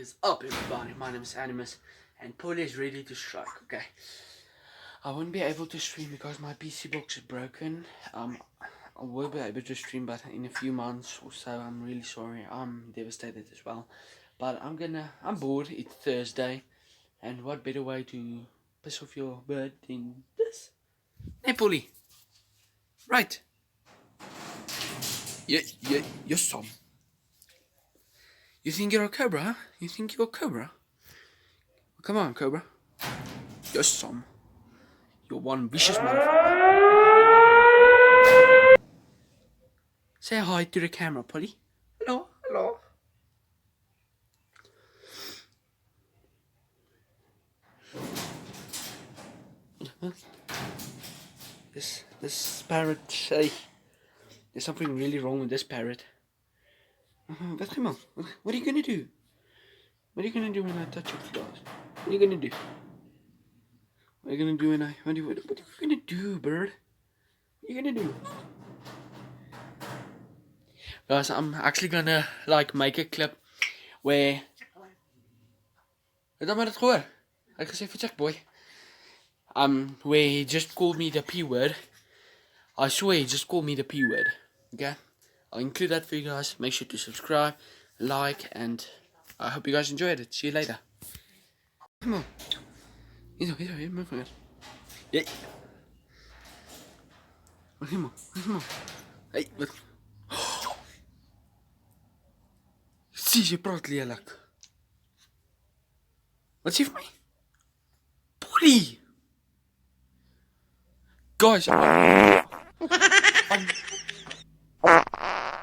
is up, everybody? My name is Animus, and Polly is ready to strike. Okay, I won't be able to stream because my PC box is broken. I will be able to stream, but in a few months or so. I'm really sorry. I'm devastated as well. But I'm bored. It's Thursday, and what better way to piss off your bird than this? Hey, Polly. Right. You're some. You think you're a cobra, huh? You think you're a cobra? Come on, cobra. You're some. You're one vicious motherfucker. Say hi to the camera, Polly. Hello, hello. This parrot, there's something really wrong with this parrot. But come on, what are you gonna do? What are you gonna do when I touch your claws? What are you gonna do? What are you gonna do when I? What are you gonna do, bird? What are you gonna do? Guys, I'm actually gonna make a clip where. Het dan maar het gehoor. Ek gesê vir check boy. Where he just called me the P word. I swear he just called me the P word. Okay? I'll include that for you guys. Make sure to subscribe, like, and I hope you guys enjoyed it. See you later. Come on. Hier, mijn vinger. Jee. Come on. Hey, wat? Zie, je praat lelijk. Wat zie je van mij? Polly! Guys,